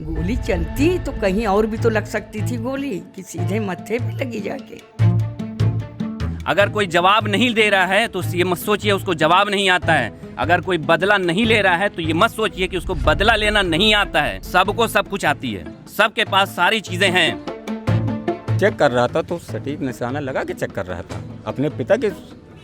गोली चलती तो कहीं और भी तो लग सकती थी गोली, कि सीधे मत्थे पे लगी जाके। अगर कोई जवाब नहीं दे रहा है तो ये मत सोचिए उसको जवाब नहीं आता है। अगर कोई बदला नहीं ले रहा है तो ये मत सोचिए कि उसको बदला लेना नहीं आता है। सबको सब कुछ आती है, सबके पास सारी चीजें हैं। चेक कर रहा था तो सटीक निशाना लगा के चेक कर रहा था। अपने पिता के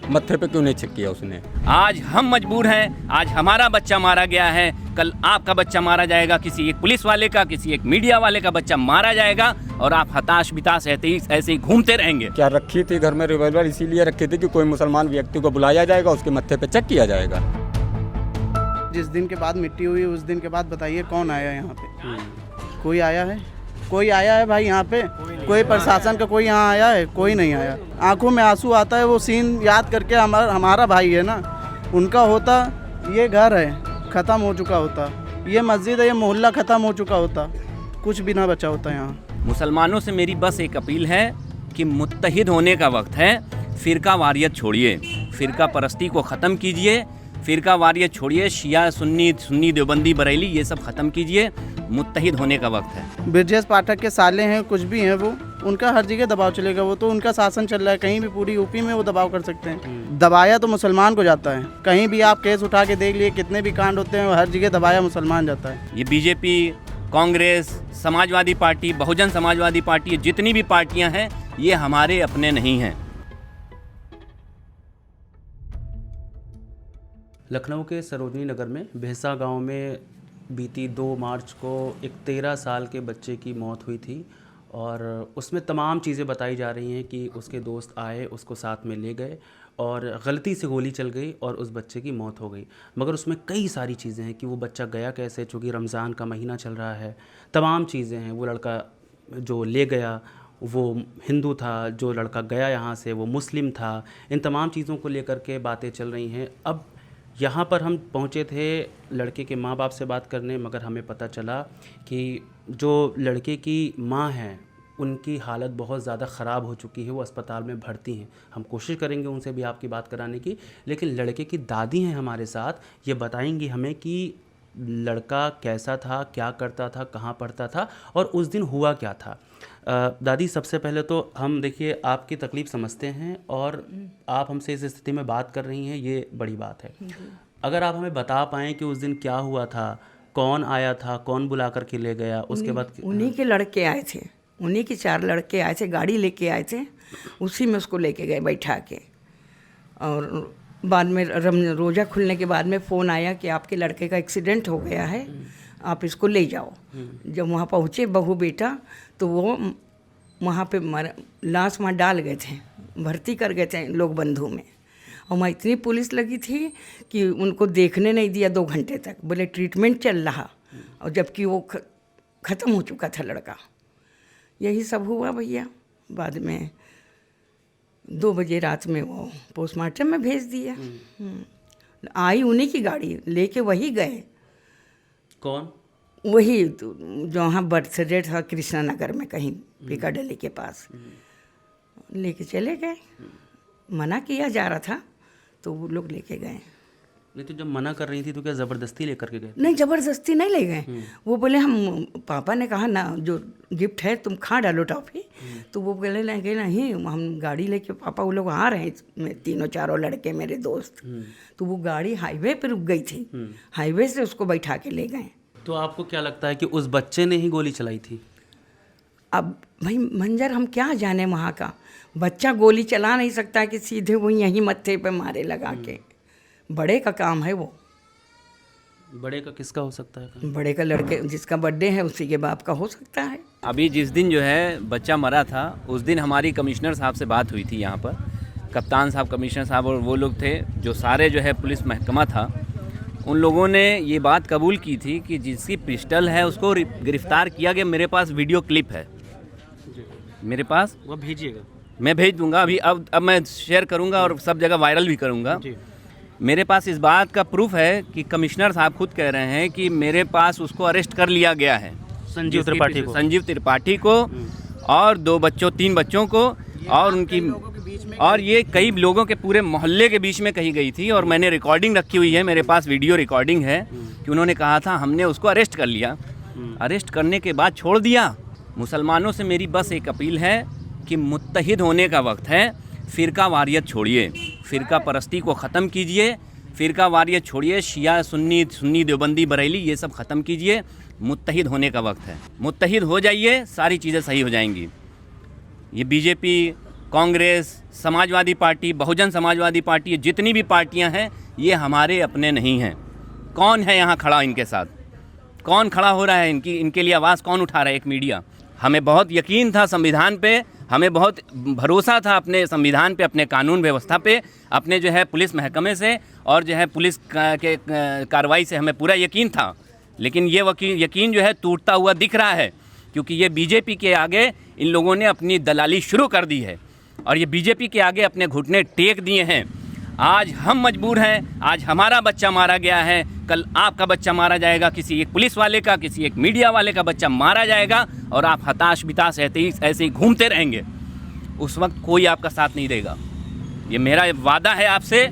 मत्थे पे क्यों नहीं चेक किया उसने? आज हम मजबूर हैं, आज हमारा बच्चा मारा गया है, कल आपका बच्चा मारा जाएगा, किसी एक पुलिस वाले का, किसी एक मीडिया वाले का बच्चा मारा जाएगा और आप हताश बिताश ऐसे ही घूमते रहेंगे। क्या रखी थी घर में रिवॉल्वर? इसीलिए रखी थी कि कोई मुसलमान व्यक्ति को बुलाया जाएगा, उसके मत्थे पे चेक किया जाएगा। जिस दिन के बाद मिट्टी हुई उस दिन के बाद बताइए कौन आया यहाँ पे? कोई आया है? कोई आया है भाई यहाँ पे? कोई प्रशासन का कोई यहाँ आया है? कोई नहीं आया। आंखों में आंसू आता है वो सीन याद करके। हमारा भाई है ना, उनका होता, ये घर है ख़त्म हो चुका होता, ये मस्जिद है, ये मोहल्ला ख़त्म हो चुका होता, कुछ भी ना बचा होता यहाँ। मुसलमानों से मेरी बस एक अपील है कि मुत्तहिद होने का वक्त है। फ़िरका वारियत छोड़िए, फ़िरका परस्ती को ख़त्म कीजिए, फ़िरका वारियत छोड़िए, शिया सुन्नी देवबंदी बरेली ये सब ख़त्म कीजिए। मुत्तहिद होने का वक्त है। ब्रजेश पाठक के साले हैं, कुछ भी हैं वो, उनका हर जगह दबाव चलेगा। वो तो उनका शासन चल रहा है, कहीं भी पूरी यूपी में वो दबाव कर सकते हैं। दबाया तो मुसलमान को जाता है। कहीं भी आप केस उठा के देख लिए, कितने भी कांड होते हैं, हर जगह दबाया मुसलमान जाता है। ये BJP, Congress, Samajwadi party, Bahujan Samajwadi party, जितनी भी पार्टियां हैं ये हमारे अपने नहीं हैं। लखनऊ के सरोजनी नगर में भैंसा गांव में बीती 2 मार्च को एक 13 साल के बच्चे की मौत हुई थी और उसमें तमाम चीज़ें बताई जा रही हैं कि उसके दोस्त आए, उसको साथ में ले गए और गलती से गोली चल गई और उस बच्चे की मौत हो गई। मगर उसमें कई सारी चीज़ें हैं कि वो बच्चा गया कैसे, चूँकि रमज़ान का महीना चल रहा है, तमाम चीज़ें हैं। वो लड़का जो ले गया वो हिंदू था, जो लड़का गया यहाँ से वो मुस्लिम था। इन तमाम चीज़ों को लेकर के बातें चल रही हैं। अब यहाँ पर हम पहुँचे थे लड़के के माँ बाप से बात करने, मगर हमें पता चला कि जो लड़के की माँ हैं उनकी हालत बहुत ज़्यादा ख़राब हो चुकी है, वो अस्पताल में भर्ती हैं। हम कोशिश करेंगे उनसे भी आपकी बात कराने की, लेकिन लड़के की दादी हैं हमारे साथ, ये बताएंगी हमें कि लड़का कैसा था, क्या करता था, कहाँ पढ़ता था और उस दिन हुआ क्या था। दादी, सबसे पहले तो हम देखिए आपकी तकलीफ़ समझते हैं और आप हमसे इस स्थिति में बात कर रही हैं, ये बड़ी बात है। अगर आप हमें बता पाएँ कि उस दिन क्या हुआ था, कौन आया था, कौन बुला कर के ले गया, उसके बाद उन्हीं के लड़के आए थे, उन्हीं के 4 लड़के आए थे, गाड़ी लेके आए थे, उसी में उसको लेके गए बैठा के। और बाद में रोज़ा खुलने के बाद में फ़ोन आया कि आपके लड़के का एक्सीडेंट हो गया है, आप इसको ले जाओ। जब वहाँ पहुँचे बहू बेटा तो वो वहाँ पे लाश वहाँ डाल गए थे, भर्ती कर गए थे लोग बंधु में। और वहाँ इतनी पुलिस लगी थी कि उनको देखने नहीं दिया 2 घंटे तक, बोले ट्रीटमेंट चल रहा, और जबकि वो ख़त्म हो चुका था लड़का। यही सब हुआ भैया। बाद में 2 बजे रात में वो पोस्टमार्टम में भेज दिया। आई उन्हीं की गाड़ी लेके वही गए। कौन? वही जो वहाँ बर्थडे था कृष्णा नगर में कहीं पिकाडली के पास, लेके चले गए। मना किया जा रहा था तो वो लोग लेके गए। नहीं तो जब मना कर रही थी तो क्या ज़बरदस्ती लेकर के गए? नहीं, ज़बरदस्ती नहीं ले गए। वो बोले हम, पापा ने कहा ना जो गिफ्ट है तुम खा डालो टॉफ़ी। तो वो बोले लगे नहीं, हम गाड़ी लेके पापा वो लोग आ रहे हैं, 3-4 लड़के मेरे दोस्त। तो वो गाड़ी हाईवे पर रुक गई थी, हाईवे से उसको बैठा के ले गए। तो आपको क्या लगता है कि उस बच्चे ने ही गोली चलाई थी? अब भाई मंजर हम क्या जाने वहाँ का। बच्चा गोली चला नहीं सकता कि सीधे वो यहीं मत्थे पे मारे लगा के। बड़े का काम है वो। बड़े का किसका हो सकता है? बड़े का लड़के जिसका बर्थडे है उसी के बाप का हो सकता है। अभी जिस दिन जो है बच्चा मरा था उस दिन हमारी कमिश्नर साहब से बात हुई थी यहाँ पर, कप्तान साहब, कमिश्नर साहब और वो लोग थे जो सारे जो है पुलिस महकमा था। उन लोगों ने ये बात कबूल की थी कि जिसकी पिस्टल है उसको गिरफ्तार किया गया। मेरे पास वीडियो क्लिप है मेरे पास, वो भेजिएगा, मैं भेज दूंगा अभी। अब मैं शेयर करूंगा और सब जगह वायरल भी करूंगा। मेरे पास इस बात का प्रूफ है कि कमिश्नर साहब खुद कह रहे हैं कि मेरे पास उसको अरेस्ट कर लिया गया है, संजीव त्रिपाठी को और 3 बच्चों को और उनकी, और ये कई लोगों के पूरे मोहल्ले के बीच में कही गई थी। और मैंने रिकॉर्डिंग रखी हुई है, मेरे पास वीडियो रिकॉर्डिंग है कि उन्होंने कहा था हमने उसको अरेस्ट कर लिया। अरेस्ट करने के बाद छोड़ दिया। मुसलमानों से मेरी बस एक अपील है कि मुत्तहिद होने का वक्त है। फ़िरका वारियत छोड़िए, फ़िरका परस्ती को ख़त्म कीजिए, फ़िरका वारियत छोड़िए, शिया सुन्नी देवबंदी बरेली ये सब ख़त्म कीजिए। मुत्तहिद होने का वक्त है, मुत्तहिद हो जाइए, सारी चीज़ें सही हो जाएंगी। ये BJP, Congress, Samajwadi party, Bahujan Samajwadi party, ये जितनी भी पार्टियां हैं ये हमारे अपने नहीं हैं। कौन है यहाँ खड़ा इनके साथ? कौन खड़ा हो रहा है इनके लिए आवाज़ कौन उठा रहा है? एक मीडिया। हमें बहुत यकीन था संविधान पे, हमें बहुत भरोसा था अपने संविधान पे, अपने कानून व्यवस्था पे, अपने जो है पुलिस महकमे से और जो है पुलिस के कार्रवाई से हमें पूरा यकीन था। लेकिन ये यकीन जो है टूटता हुआ दिख रहा है, क्योंकि ये बीजेपी के आगे इन लोगों ने अपनी दलाली शुरू कर दी है और ये बीजेपी के आगे अपने घुटने टेक दिए हैं। आज हम मजबूर हैं, आज हमारा बच्चा मारा गया है, कल आपका बच्चा मारा जाएगा, किसी एक पुलिस वाले का, किसी एक मीडिया वाले का बच्चा मारा जाएगा और आप हताश बिताश ऐसे ही घूमते रहेंगे। उस वक्त कोई आपका साथ नहीं देगा। ये मेरा वादा है आपसे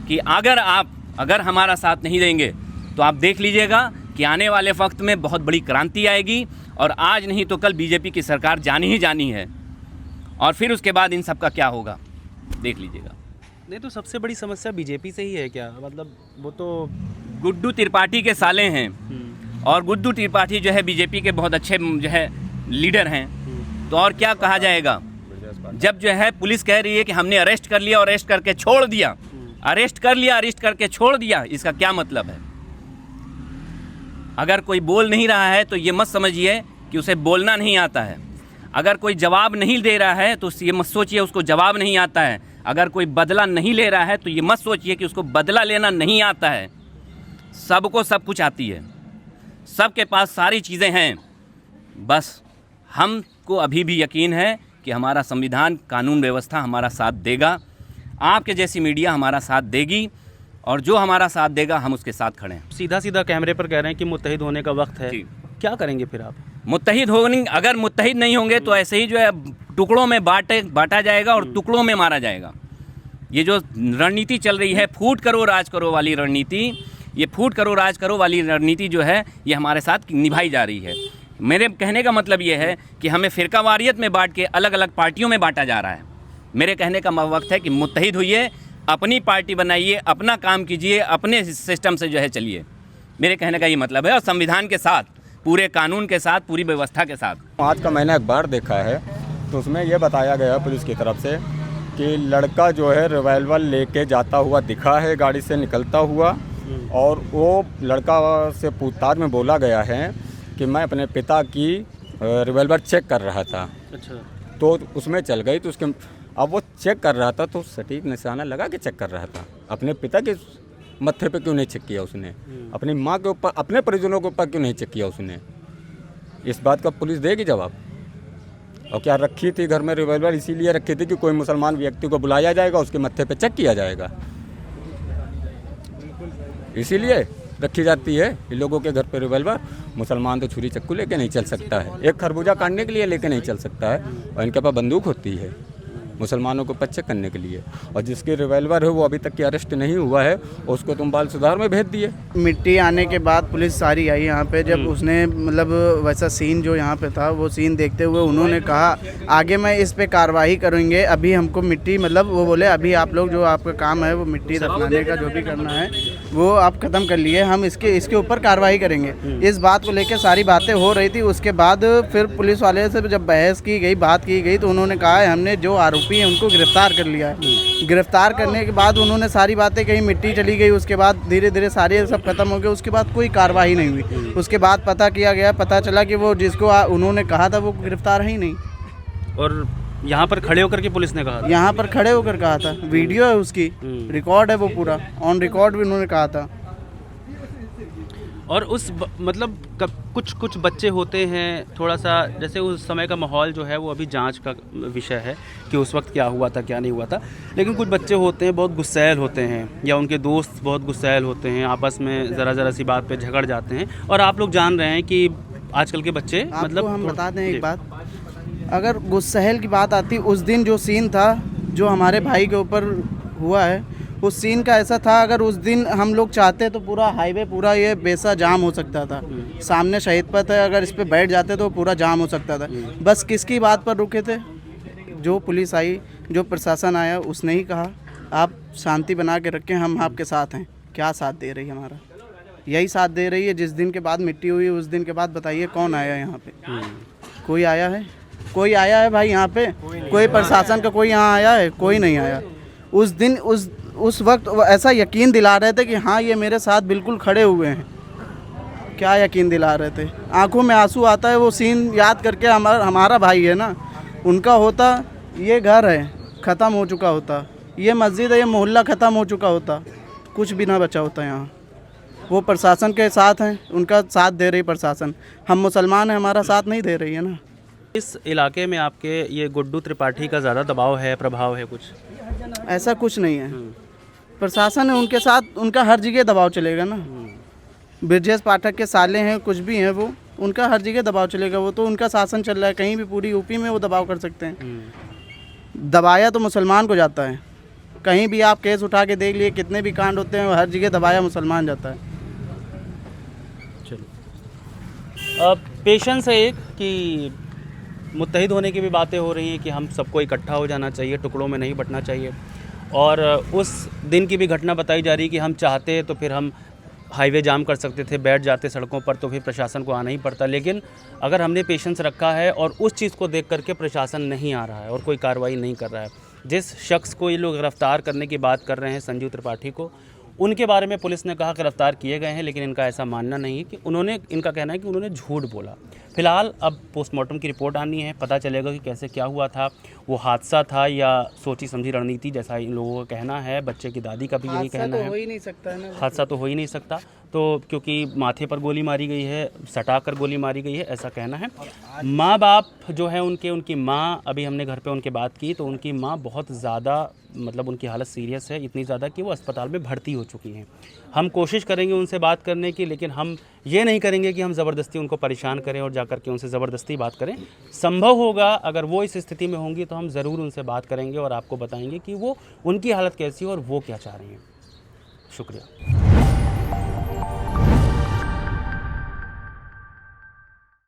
कि अगर हमारा साथ नहीं देंगे तो आप देख लीजिएगा कि आने वाले वक्त में बहुत बड़ी क्रांति आएगी और आज नहीं तो कल बीजेपी की सरकार जानी ही जानी है और फिर उसके बाद इन सब का क्या होगा देख लीजिएगा। नहीं तो सबसे बड़ी समस्या बीजेपी से ही है क्या? मतलब वो तो गुड्डू त्रिपाठी के साले हैं और गुड्डू त्रिपाठी जो है बीजेपी के बहुत अच्छे जो है लीडर हैं। तो और क्या कहा जाएगा जब जो है पुलिस कह रही है कि हमने अरेस्ट कर लिया और अरेस्ट करके छोड़ दिया। अरेस्ट कर लिया, अरेस्ट करके छोड़ दिया, इसका क्या मतलब है? अगर कोई बोल नहीं रहा है तो ये मत समझिए कि उसे बोलना नहीं आता है। अगर कोई जवाब नहीं दे रहा है तो ये मत सोचिए उसको जवाब नहीं आता है। अगर कोई बदला नहीं ले रहा है तो ये मत सोचिए कि उसको बदला लेना नहीं आता है। सबको सब कुछ आती है, सबके पास सारी चीज़ें हैं। बस हमको अभी भी यकीन है कि हमारा संविधान, कानून व्यवस्था हमारा साथ देगा, आपके जैसी मीडिया हमारा साथ देगी और जो हमारा साथ देगा हम उसके साथ खड़े हैं। सीधा सीधा कैमरे पर कह रहे हैं कि मुत्तहिद होने का वक्त है, क्या करेंगे फिर आप? अगर मुत्तहिद नहीं होंगे तो ऐसे ही जो है टुकड़ों में बांटा जाएगा और टुकड़ों में मारा जाएगा। ये जो रणनीति चल रही है फूट करो राज करो वाली रणनीति, ये फूट करो राज करो वाली रणनीति जो है ये हमारे साथ निभाई जा रही है। मेरे कहने का मतलब ये है कि हमें फ़िरका वारियत में बांट के अलग अलग पार्टियों में बांटा जा रहा है। मेरे कहने का वक्त है कि मुत्तहिद होइए, अपनी पार्टी बनाइए, अपना काम कीजिए, अपने सिस्टम से जो है चलिए। मेरे कहने का ये मतलब है और संविधान के साथ, पूरे कानून के साथ, पूरी व्यवस्था के साथ। आज का मैंने अखबार देखा है तो उसमें यह बताया गया पुलिस की तरफ से कि लड़का जो है रिवॉल्वर लेके जाता हुआ दिखा है गाड़ी से निकलता हुआ और वो लड़का से पूछताछ में बोला गया है कि मैं अपने पिता की रिवॉल्वर चेक कर रहा था। अच्छा। तो उसमें चल गई तो उसके अब वो चेक कर रहा था तो सटीक निशाना लगा के चेक कर रहा था। अपने पिता के मत्थे पे क्यों नहीं चेक किया उसने? अपनी माँ के ऊपर, अपने परिजनों के ऊपर क्यों नहीं चेक किया उसने? इस बात का पुलिस देगी जवाब। और क्या रखी थी घर में रिवॉल्वर? इसीलिए रखी थी कि कोई मुसलमान व्यक्ति को बुलाया जाएगा, उसके मत्थे पे चेक किया जाएगा, इसीलिए रखी जाती है इन लोगों के घर पे रिवॉल्वर। मुसलमान तो छुरी चक्कू लेके नहीं चल सकता है, एक खरबूजा काटने के लिए लेके नहीं चल सकता है, और इनके पास बंदूक होती है मुसलमानों को चेक करने के लिए। और जिसकी रिवॉल्वर है वो अभी तक की अरेस्ट नहीं हुआ है, उसको तुम बाल सुधार में भेज दिए। मिट्टी आने के बाद पुलिस सारी आई यहाँ पे। जब उसने मतलब वैसा सीन जो यहाँ पे था वो सीन देखते हुए उन्होंने कहा आगे मैं इस पे कार्रवाई करेंगे, अभी हमको मिट्टी मतलब वो बोले अभी आप लोग जो आपका काम है वो मिट्टी दफनाने का जो भी करना है वो आप ख़त्म कर लिए, हम इसके ऊपर कार्रवाई करेंगे। इस बात को लेकर सारी बातें हो रही थी। उसके बाद फिर पुलिस वाले से जब बहस की गई, बात की गई, तो उन्होंने कहा है हमने जो आरोपी है उनको गिरफ्तार कर लिया है। गिरफ्तार करने के बाद उन्होंने सारी बातें कही, मिट्टी चली गई, उसके बाद धीरे धीरे सारे सब खत्म हो गए। उसके बाद कोई कार्रवाई नहीं हुई। उसके बाद पता किया गया, पता चला कि वो जिसको उन्होंने कहा था वो गिरफ्तार है ही नहीं। और यहाँ पर खड़े होकर के पुलिस ने कहा था? यहाँ पर खड़े होकर कहा था, वीडियो है उसकी, रिकॉर्ड है वो पूरा, ऑन रिकॉर्ड भी उन्होंने कहा था। और उस मतलब कुछ बच्चे होते हैं थोड़ा सा, जैसे उस समय का माहौल जो है वो अभी जांच का विषय है कि उस वक्त क्या हुआ था क्या नहीं हुआ था, लेकिन कुछ बच्चे होते हैं बहुत गुस्सैल होते हैं या उनके दोस्त बहुत गुस्सैल होते हैं, आपस में ज़रा सी बात पे झगड़ जाते हैं। और आप लोग जान रहे हैं कि आजकल के बच्चे मतलब हम बता दें एक बात, अगर गुस्सैल की बात आती, उस दिन जो सीन था जो हमारे भाई के ऊपर हुआ है उस सीन का ऐसा था, अगर उस दिन हम लोग चाहते तो पूरा हाईवे पूरा ये बेसा जाम हो सकता था। सामने शहीद पथ है, अगर इस पे बैठ जाते तो पूरा जाम हो सकता था। बस किसकी बात पर रुके थे? जो पुलिस आई, जो प्रशासन आया, उसने ही कहा आप शांति बना के रखें, हम आपके साथ हैं। क्या साथ दे रही है हमारा? यही साथ दे रही है। जिस दिन के बाद मिट्टी हुई उस दिन के बाद बताइए कौन आया यहाँ पे? कोई आया है? कोई आया है भाई यहाँ पे? कोई प्रशासन का कोई यहाँ आया है? कोई नहीं आया। उस दिन उस वक्त ऐसा यकीन दिला रहे थे कि हाँ ये मेरे साथ बिल्कुल खड़े हुए हैं। क्या यकीन दिला रहे थे? आंखों में आंसू आता है वो सीन याद करके। हमारा भाई है ना, उनका होता, ये घर है ख़त्म हो चुका होता, ये मस्जिद है, ये मोहल्ला ख़त्म हो चुका होता, कुछ भी ना बचा होता यहाँ। वो प्रशासन के साथ हैं, उनका साथ दे रही प्रशासन। हम मुसलमान हैं, हमारा साथ नहीं दे रही है ना। इस इलाके में आपके ये गुड्डू त्रिपाठी का ज़्यादा दबाव है, प्रभाव है कुछ? ऐसा कुछ नहीं है। प्रशासन है उनके साथ, उनका हर जगह दबाव चलेगा ना। ब्रजेश पाठक के साले हैं, कुछ भी हैं, वो उनका हर जगह दबाव चलेगा। वो तो उनका शासन चल रहा है, कहीं भी पूरी यूपी में वो दबाव कर सकते हैं। दबाया तो मुसलमान को जाता है। कहीं भी आप केस उठा के देख लिए, कितने भी कांड होते हैं, हर जगह दबाया मुसलमान जाता है। चलो, पेशेंस है एक कि मुत्तहिद होने की भी बातें हो रही हैं कि हम सबको इकट्ठा हो जाना चाहिए, टुकड़ों में नहीं बंटना चाहिए। और उस दिन की भी घटना बताई जा रही है कि हम चाहते तो फिर हम हाईवे जाम कर सकते थे, बैठ जाते सड़कों पर, तो फिर प्रशासन को आना ही पड़ता। लेकिन अगर हमने पेशेंस रखा है और उस चीज़ को देख करके प्रशासन नहीं आ रहा है और कोई कार्रवाई नहीं कर रहा है, जिस शख्स को ये लोग गिरफ्तार करने की बात कर रहे हैं, संजीव त्रिपाठी को, उनके बारे में पुलिस ने कहा गिरफ्तार किए गए हैं, लेकिन इनका ऐसा मानना नहीं है कि इनका कहना है कि उन्होंने झूठ बोला। फिलहाल अब पोस्टमार्टम की रिपोर्ट आनी है, पता चलेगा कि कैसे क्या हुआ था, वो हादसा था या सोची समझी रणनीति, जैसा इन लोगों का कहना है। बच्चे की दादी का भी यही कहना है। हो ही नहीं सकता है ना। हादसा तो हो ही नहीं सकता, तो क्योंकि माथे पर गोली मारी गई है, सटा कर गोली मारी गई है, ऐसा कहना है। माँ बाप जो है उनकी माँ, अभी हमने घर पे उनके बात की तो उनकी माँ बहुत ज़्यादा, मतलब उनकी हालत सीरियस है, इतनी ज़्यादा कि वो अस्पताल में भर्ती हो चुकी हैं। हम कोशिश करेंगे उनसे बात करने की, लेकिन हम ये नहीं करेंगे कि हम ज़बरदस्ती उनको परेशान करें और जाकर के उनसे ज़बरदस्ती बात करें। संभव होगा अगर वो इस स्थिति में होंगी तो हम ज़रूर उनसे बात करेंगे और आपको बताएंगे कि वो उनकी हालत कैसी है और वो क्या चाह रही हैं। शुक्रिया।